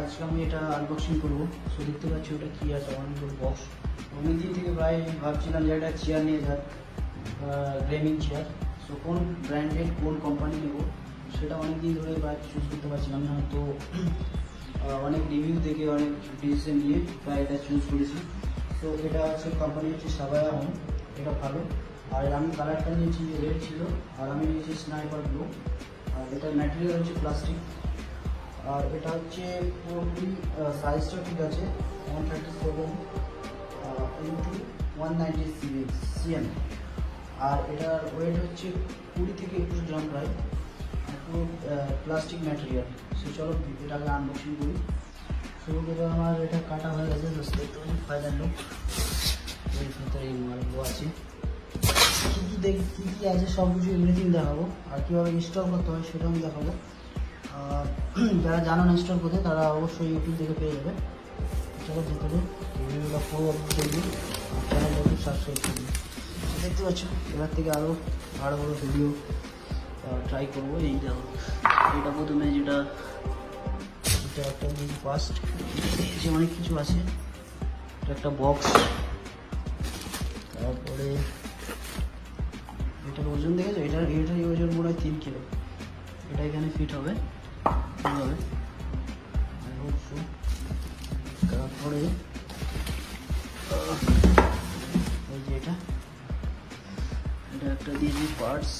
আজকে আমি এটা আনবক্সিং করবো। সো দেখতে পাচ্ছি ওটা কি আছে, অনেকগুলো বক্স। অনেকদিন থেকে প্রায় ভাবছিলাম যে একটা চেয়ার নিয়ে যাক, গেমিং চেয়ার। সো কোন ব্র্যান্ডেড কোন কোম্পানি নেবো সেটা অনেকদিন ধরে প্রায় চুজ করতে পারছিলাম না। তো অনেক রিভিউ দেখে অনেক ডিসিশন নিয়ে প্রায় এটা চুজ করেছি। তো এটা হচ্ছে কোম্পানি হচ্ছে সাবায়া হোম, এটা ভালো। আর আমি কালারটা নিয়েছি রেড ছিল, আর আমি নিয়েছি স্নাইপার ব্লু। আর এটার ম্যাটেরিয়াল হচ্ছে প্লাস্টিক। আর এটা হচ্ছে পুরোপুরি সাইজটা ঠিক আছে, 137 ইন্টু 190 cm। আর এটার ওয়েট হচ্ছে 20 থেকে 21 গ্রাম প্রায়, পুরো প্লাস্টিক ম্যাটেরিয়াল। সে চলো এটাকে আনবক্সিং করি। শুরু করে আমার এটা কাটা হয়ে গেছে, দেখতে পাচ্ছি ফাইনাল লুক। এর ভিতরে এই মালগুলো আছে, কী কী আছে সব কিছু এভরিথিং দেখাবো। আর কীভাবে ইনস্টল করতে হয় সেটাও আমি দেখাবো। যারা জানো না ইনস্টল করতে, তারা অবশ্যই ইউটিউব থেকে পেয়ে যাবে। চলো ভিতরে রিভিউটা পুরো দেখবি, চ্যানেলটাকে সাবস্ক্রাইব করবি। দেখতে পাচ্ছ এবার থেকে আরও ভালো ভালো ভিডিও ট্রাই করবো। এই দেখো, এটা প্রথমে যেটা একটা ফার্স্ট যে অনেক কিছু আছে, এটা একটা বক্স। তারপরে এটার ওজন দেখেছো, এটার ওজন মনে হয় 3 কিলো। এটা এখানে ফিট হবে এইভাবে। তারপরে এই যে এটা একটা দিয়েছি পার্টস।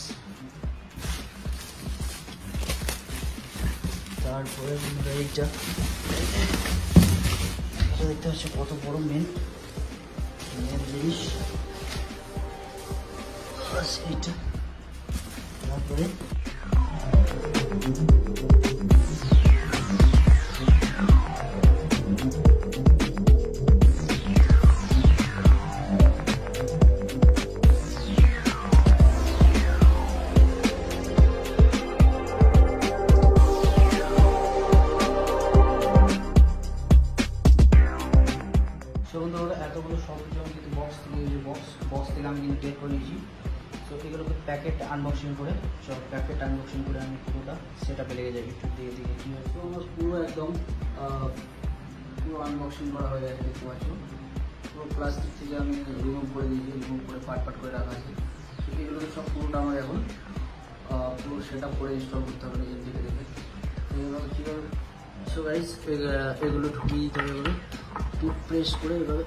তারপরে এইটা দেখতে পাচ্ছি কত বড় মেন জিনিস। এইটা তারপরে এতগুলো সব কিছু আমি কিন্তু বক্স থেকে আমি কিন্তু টেক করে নিয়েছি। তো এগুলোকে প্যাকেট আনবক্সিং করে আমি পুরোটা সেট আপে লেগে যাবে। একটু দিয়ে কী হয়, তো আমার পুরো একদম পুরো আনবক্সিং করা হয়ে গেছে। দেখতে পাচ্ছ পুরো প্লাস্টিক থেকে আমি রিমুভ করে দিয়েছি, রিমুভ করে পার্ট করে রাখা আছে। তো এগুলোকে সব পুরোটা আমার এখন পুরো সেট আপ করে ইনস্টল করতে হবে নিজের দিকে দেখে। তো এভাবে কীভাবে, সো গাইস এগুলো ঢুকিয়ে দিতে হবে। এগুলো টুথপ্রেস করে এভাবে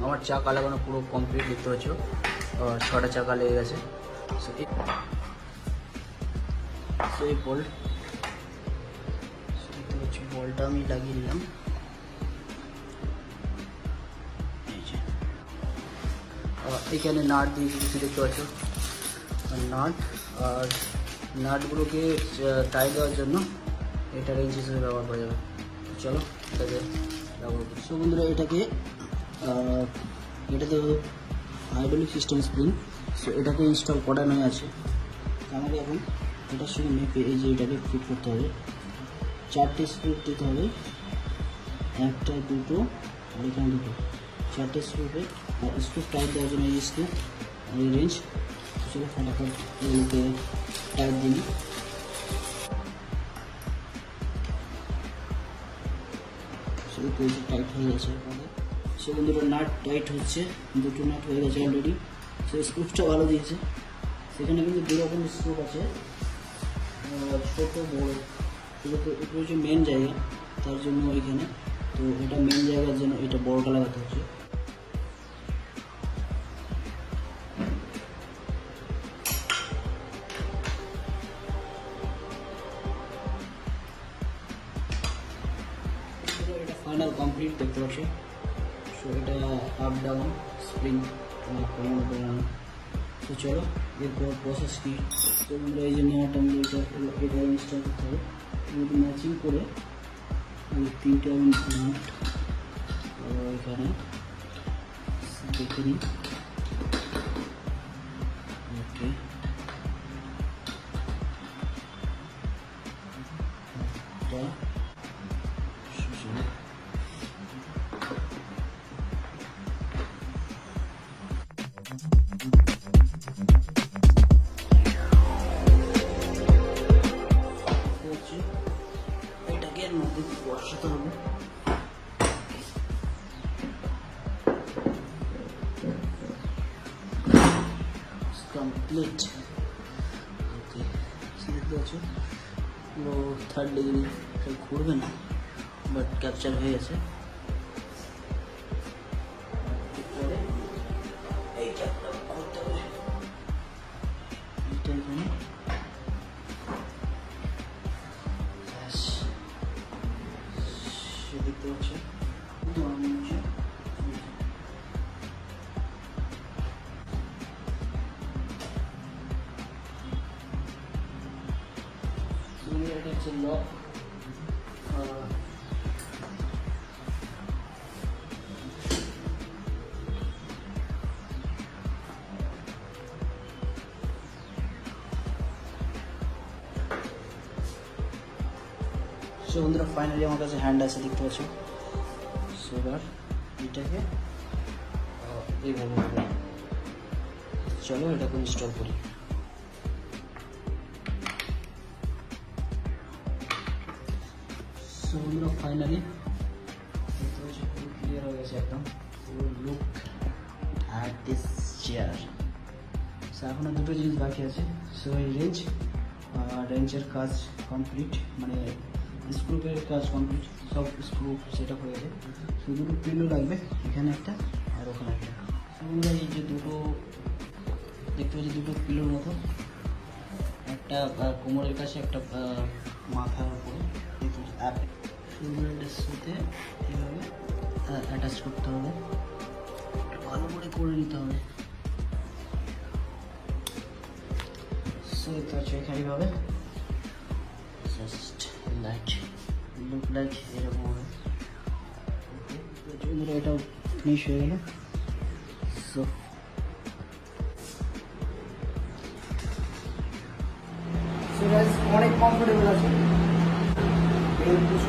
আমার চাকা লাগানো পুরো কমপ্লিট। দেখতে পাচ্ছ 6টা চাকা লেগে গেছে। সো এই বল্ট দেখতে পাচ্ছি, বলটা আমি লাগিয়ে নিলাম। এখানে নাট দিয়ে কিছু দেখতে পাচ্ছ, আর নাটগুলোকে টাই দেওয়ার জন্য এটা রেঞ্জ হিসেবে ব্যবহার করা যাবে। চলো এটাকে ব্যবহার করি। সো বন্ধুরা এটাতে হাইড্রোলিক সিস্টেম স্প্রিং। সো এটাকে ইনস্টল করানোই আছে। আমাকে এখন এটার সঙ্গে মেপে এই যে এটাকে ফিট করতে হবে। 4টে স্ক্রু দিতে হবে, 1টা 2টো আর এখানে 2টো, 4টে স্ক্রুপে। আর স্ক্রু টাইট দেওয়ার জন্য এই স্ক্রু আর এই রেঞ্জ। চলো ফটাফট এগুলোকে টাইট দিই। টাইট হয়ে গেছে। সে বন্ধুরা নাট টাইট হচ্ছে, 2টো নাট হয়ে গেছে অলরেডি। সে স্ক্রুপটা ভালো দিয়েছে। সেখানে কিন্তু 2 রকম স্ক্রুপ আছে, ছোটো বড়ো। এটা হচ্ছে মেন জায়গা, তার জন্য ওইখানে। তো এটা মেন জায়গার জন্য এটা বড়োটা লাগাতে হচ্ছে। ফাইনাল কমপ্লিট দেখতে পাচ্ছি। সো এটা আপ ডাউন স্প্রিং কমানো বানানো। তো চলো এরপর প্রসেস কি। তো আমরা এই যে নেওয়াটা এটা ইনস্টল করতে হবে। ম্যাচিং করে 3টে আমি নাট এখানে দেখে নিই। ওকে, এটাকে এর মধ্যে বসাতে হবে। কমপ্লিট। ওকে, দেখতে পাচ্ছ পুরো 3rd ডিগ্রি ঘুরবে না, বাট ক্যাপচার হয়ে গেছে। দেখতে পাচ্ছ এটা হচ্ছে লক। সো বন্ধুরা ফাইনালি আমার কাছে হ্যান্ড আছে, দেখতে পাচ্ছ। সো এবার এটাকে এইভাবে হবে। চলো এটাকে ইনস্টল করি। সো বন্ধুরা ফাইনালি দেখতে পাচ্ছ পুরো ক্লিয়ার হয়ে গেছে একদম। Look at this chair. So এখনো দুটো জিনিস বাকি আছে। সো এই রেঞ্জের কাজ কমপ্লিট, মানে স্ক্রুপের কাজ কমপ্লিট, সব স্ক্রু সেট আপ হয়ে গেছে। শুধু দুটো পিলো লাগবে, এখানে একটা আর ওখানে একটা। তোমরা এই যে দুটো দেখতে পাচ্ছি, দুটো পিলোর মতো, একটা কোমরের কাছে, একটা মাথার উপরে। শুধু এটার সাথে এভাবে অ্যাটাচ করতে হবে, ভালো করে নিতে হবে। সো দেখতে পাচ্ছ এখানেভাবে জাস্ট লাইট লুক লাইক এরকম হবে। ওকে, এটাও ফিনিশ হয়ে গেল। সো অনেক কমফোর্টেবল আছে, পুশ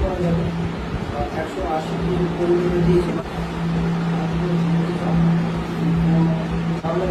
করা যাবে। 180 পরিমাণে দিয়েছে, তাহলে